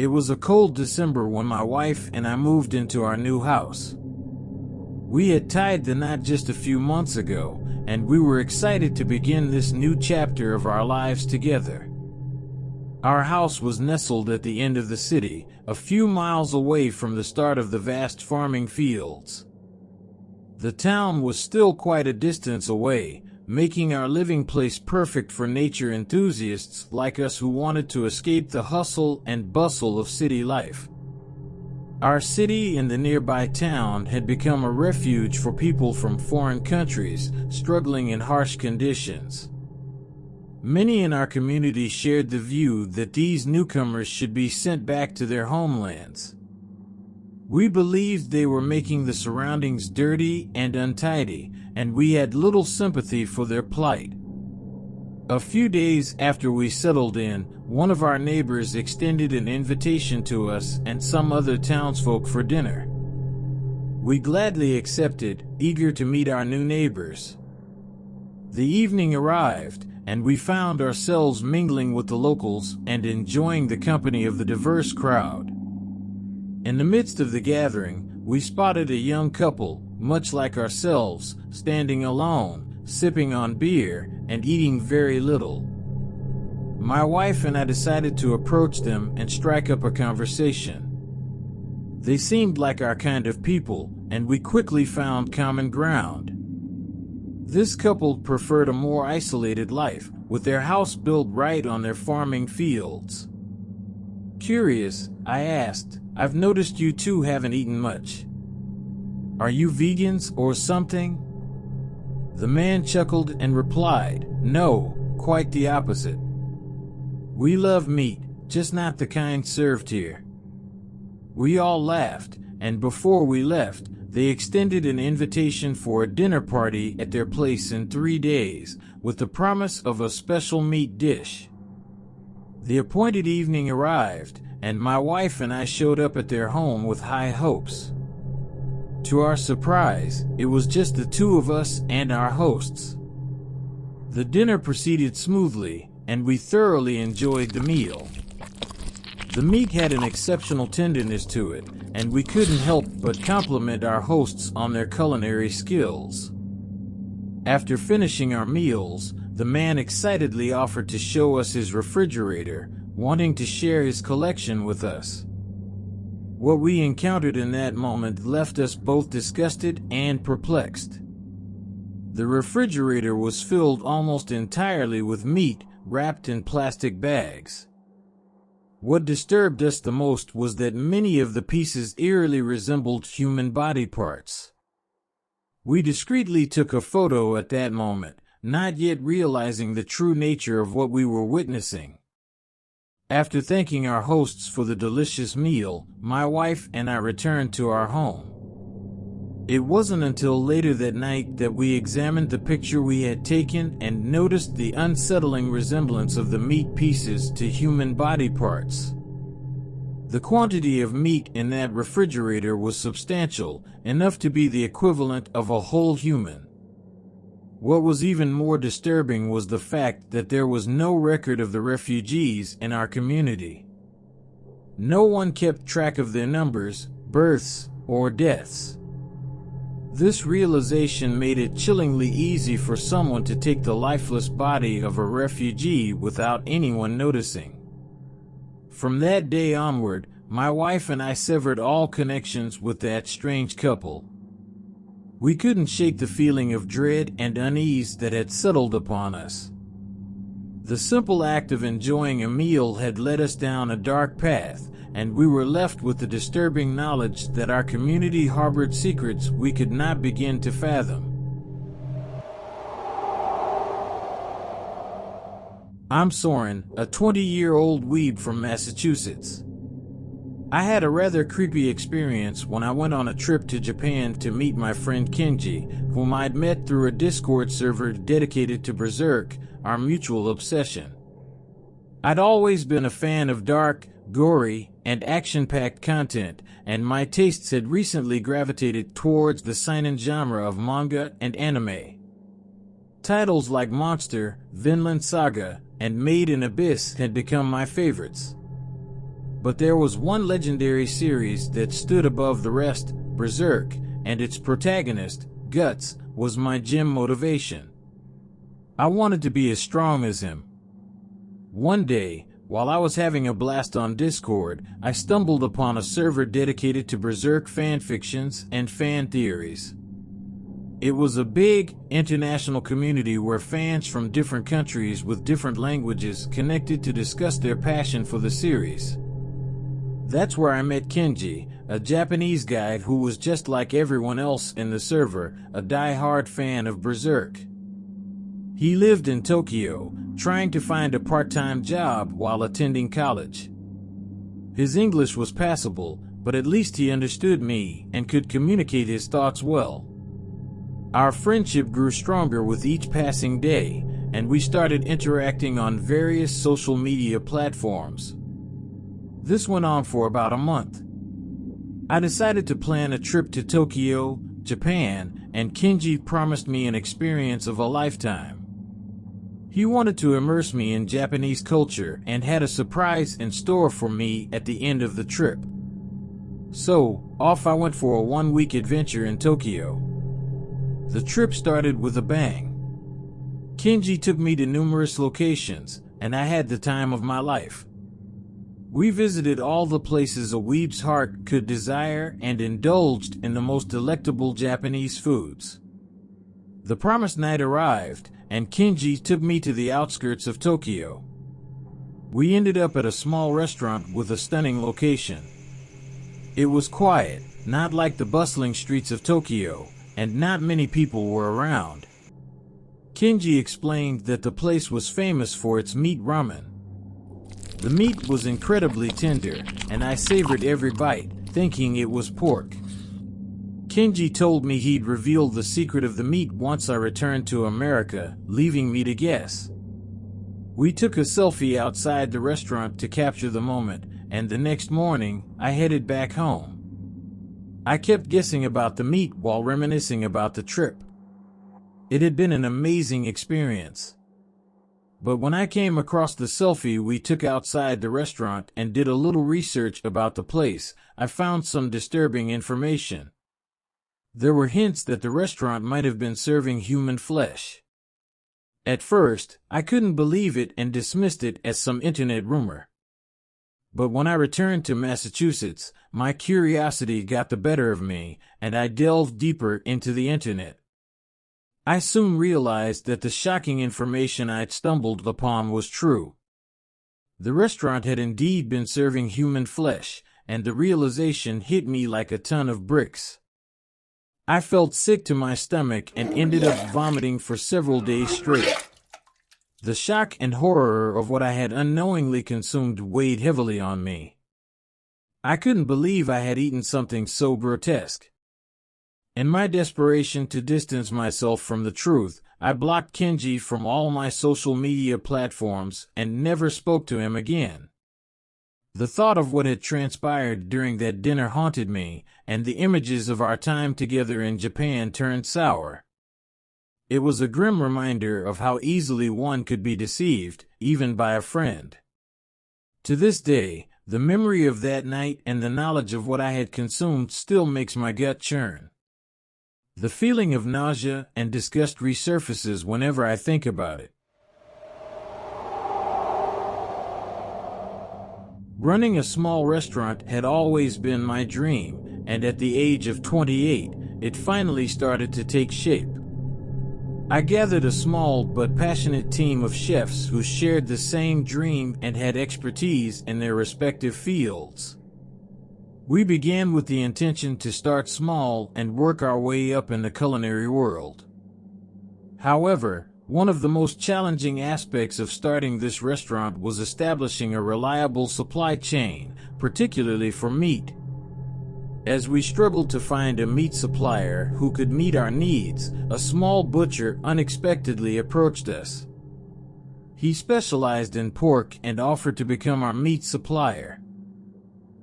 It was a cold December when my wife and I moved into our new house. We had tied the knot just a few months ago, and we were excited to begin this new chapter of our lives together. Our house was nestled at the end of the city, a few miles away from the start of the vast farming fields. The town was still quite a distance away, making our living place perfect for nature enthusiasts like us who wanted to escape the hustle and bustle of city life. Our city and the nearby town had become a refuge for people from foreign countries struggling in harsh conditions. Many in our community shared the view that these newcomers should be sent back to their homelands. We believed they were making the surroundings dirty and untidy, and we had little sympathy for their plight. A few days after we settled in, one of our neighbors extended an invitation to us and some other townsfolk for dinner. We gladly accepted, eager to meet our new neighbors. The evening arrived, and we found ourselves mingling with the locals and enjoying the company of the diverse crowd. In the midst of the gathering, we spotted a young couple, much like ourselves, standing alone, sipping on beer, and eating very little. My wife and I decided to approach them and strike up a conversation. They seemed like our kind of people, and we quickly found common ground. This couple preferred a more isolated life, with their house built right on their farming fields. Curious, I asked, "I've noticed you two haven't eaten much. Are you vegans or something?" The man chuckled and replied, "No, quite the opposite. We love meat, just not the kind served here." We all laughed, and before we left, they extended an invitation for a dinner party at their place in 3 days, with the promise of a special meat dish. The appointed evening arrived, and my wife and I showed up at their home with high hopes. To our surprise, it was just the two of us and our hosts. The dinner proceeded smoothly, and we thoroughly enjoyed the meal. The meat had an exceptional tenderness to it, and we couldn't help but compliment our hosts on their culinary skills. After finishing our meals, the man excitedly offered to show us his refrigerator, wanting to share his collection with us. What we encountered in that moment left us both disgusted and perplexed. The refrigerator was filled almost entirely with meat wrapped in plastic bags. What disturbed us the most was that many of the pieces eerily resembled human body parts. We discreetly took a photo at that moment, not yet realizing the true nature of what we were witnessing. After thanking our hosts for the delicious meal, my wife and I returned to our home. It wasn't until later that night that we examined the picture we had taken and noticed the unsettling resemblance of the meat pieces to human body parts. The quantity of meat in that refrigerator was substantial, enough to be the equivalent of a whole human. What was even more disturbing was the fact that there was no record of the refugees in our community. No one kept track of their numbers, births, or deaths. This realization made it chillingly easy for someone to take the lifeless body of a refugee without anyone noticing. From that day onward, my wife and I severed all connections with that strange couple. We couldn't shake the feeling of dread and unease that had settled upon us. The simple act of enjoying a meal had led us down a dark path, and we were left with the disturbing knowledge that our community harbored secrets we could not begin to fathom. I'm Soren, a 20-year-old weeb from Massachusetts. I had a rather creepy experience when I went on a trip to Japan to meet my friend Kenji, whom I'd met through a Discord server dedicated to Berserk, our mutual obsession. I'd always been a fan of dark, gory, and action-packed content, and my tastes had recently gravitated towards the seinen genre of manga and anime. Titles like Monster, Vinland Saga, and Made in Abyss had become my favorites. But there was one legendary series that stood above the rest, Berserk, and its protagonist, Guts, was my gym motivation. I wanted to be as strong as him. One day, while I was having a blast on Discord, I stumbled upon a server dedicated to Berserk fanfictions and fan theories. It was a big, international community where fans from different countries with different languages connected to discuss their passion for the series. That's where I met Kenji, a Japanese guy who was just like everyone else in the server, a die-hard fan of Berserk. He lived in Tokyo, trying to find a part-time job while attending college. His English was passable, but at least he understood me and could communicate his thoughts well. Our friendship grew stronger with each passing day, and we started interacting on various social media platforms. This went on for about a month. I decided to plan a trip to Tokyo, Japan, and Kenji promised me an experience of a lifetime. He wanted to immerse me in Japanese culture and had a surprise in store for me at the end of the trip. So, off I went for a one-week adventure in Tokyo. The trip started with a bang. Kenji took me to numerous locations, and I had the time of my life. We visited all the places a weeb's heart could desire and indulged in the most delectable Japanese foods. The promised night arrived, and Kenji took me to the outskirts of Tokyo. We ended up at a small restaurant with a stunning location. It was quiet, not like the bustling streets of Tokyo, and not many people were around. Kenji explained that the place was famous for its meat ramen. The meat was incredibly tender, and I savored every bite, thinking it was pork. Kenji told me he'd reveal the secret of the meat once I returned to America, leaving me to guess. We took a selfie outside the restaurant to capture the moment, and the next morning, I headed back home. I kept guessing about the meat while reminiscing about the trip. It had been an amazing experience. But when I came across the selfie we took outside the restaurant and did a little research about the place, I found some disturbing information. There were hints that the restaurant might have been serving human flesh. At first, I couldn't believe it and dismissed it as some internet rumor. But when I returned to Massachusetts, my curiosity got the better of me, and I delved deeper into the internet. I soon realized that the shocking information I'd stumbled upon was true. The restaurant had indeed been serving human flesh, and the realization hit me like a ton of bricks. I felt sick to my stomach and ended up vomiting for several days straight. The shock and horror of what I had unknowingly consumed weighed heavily on me. I couldn't believe I had eaten something so grotesque. In my desperation to distance myself from the truth, I blocked Kenji from all my social media platforms and never spoke to him again. The thought of what had transpired during that dinner haunted me, and the images of our time together in Japan turned sour. It was a grim reminder of how easily one could be deceived, even by a friend. To this day, the memory of that night and the knowledge of what I had consumed still makes my gut churn. The feeling of nausea and disgust resurfaces whenever I think about it. Running a small restaurant had always been my dream, and at the age of 28, it finally started to take shape. I gathered a small but passionate team of chefs who shared the same dream and had expertise in their respective fields. We began with the intention to start small and work our way up in the culinary world. However, one of the most challenging aspects of starting this restaurant was establishing a reliable supply chain, particularly for meat. As we struggled to find a meat supplier who could meet our needs, a small butcher unexpectedly approached us. He specialized in pork and offered to become our meat supplier.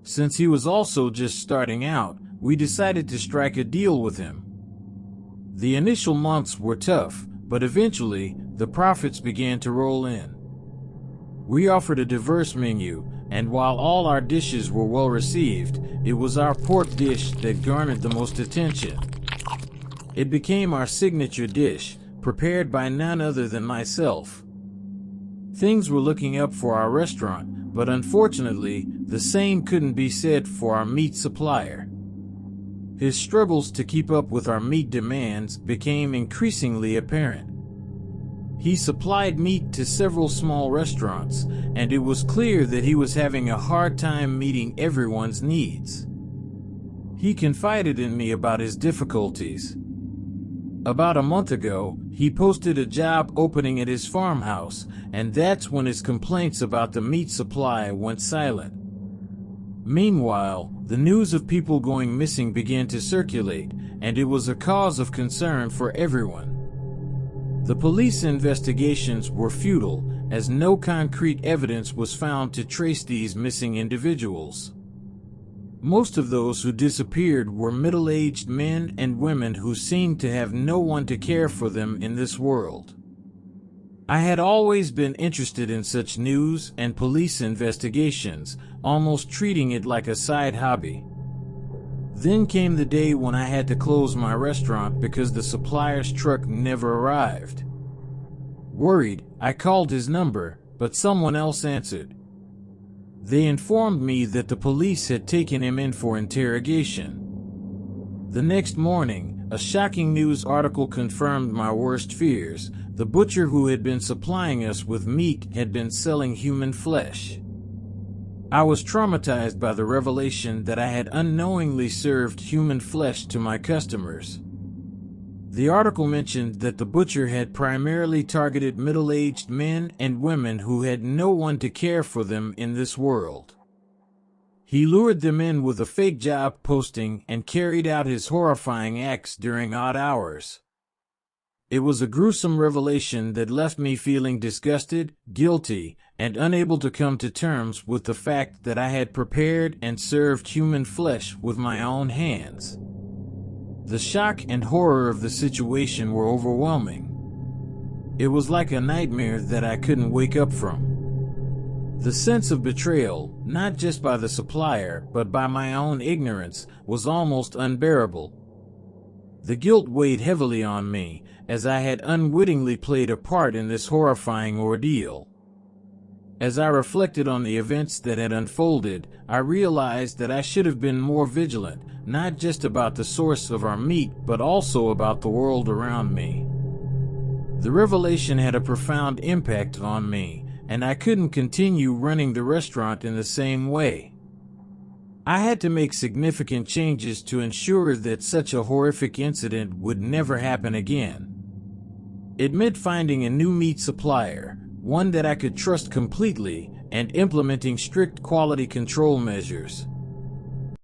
Since he was also just starting out, we decided to strike a deal with him. The initial months were tough, but eventually, the profits began to roll in. We offered a diverse menu, and while all our dishes were well received, it was our pork dish that garnered the most attention. It became our signature dish, prepared by none other than myself. Things were looking up for our restaurant, but unfortunately, the same couldn't be said for our meat supplier. His struggles to keep up with our meat demands became increasingly apparent. He supplied meat to several small restaurants, and it was clear that he was having a hard time meeting everyone's needs. He confided in me about his difficulties. About a month ago, he posted a job opening at his farmhouse, and that's when his complaints about the meat supply went silent. Meanwhile, the news of people going missing began to circulate, and it was a cause of concern for everyone. The police investigations were futile, as no concrete evidence was found to trace these missing individuals. Most of those who disappeared were middle-aged men and women who seemed to have no one to care for them in this world. I had always been interested in such news and police investigations, almost treating it like a side hobby. Then came the day when I had to close my restaurant because the supplier's truck never arrived. Worried, I called his number, but someone else answered. They informed me that the police had taken him in for interrogation. The next morning, a shocking news article confirmed my worst fears. The butcher who had been supplying us with meat had been selling human flesh. I was traumatized by the revelation that I had unknowingly served human flesh to my customers. The article mentioned that the butcher had primarily targeted middle-aged men and women who had no one to care for them in this world. He lured them in with a fake job posting and carried out his horrifying acts during odd hours. It was a gruesome revelation that left me feeling disgusted, guilty, and unable to come to terms with the fact that I had prepared and served human flesh with my own hands. The shock and horror of the situation were overwhelming. It was like a nightmare that I couldn't wake up from. The sense of betrayal, not just by the supplier, but by my own ignorance, was almost unbearable. The guilt weighed heavily on me, as I had unwittingly played a part in this horrifying ordeal. As I reflected on the events that had unfolded, I realized that I should have been more vigilant, not just about the source of our meat, but also about the world around me. The revelation had a profound impact on me, and I couldn't continue running the restaurant in the same way. I had to make significant changes to ensure that such a horrific incident would never happen again. It meant finding a new meat supplier, one that I could trust completely, and implementing strict quality control measures.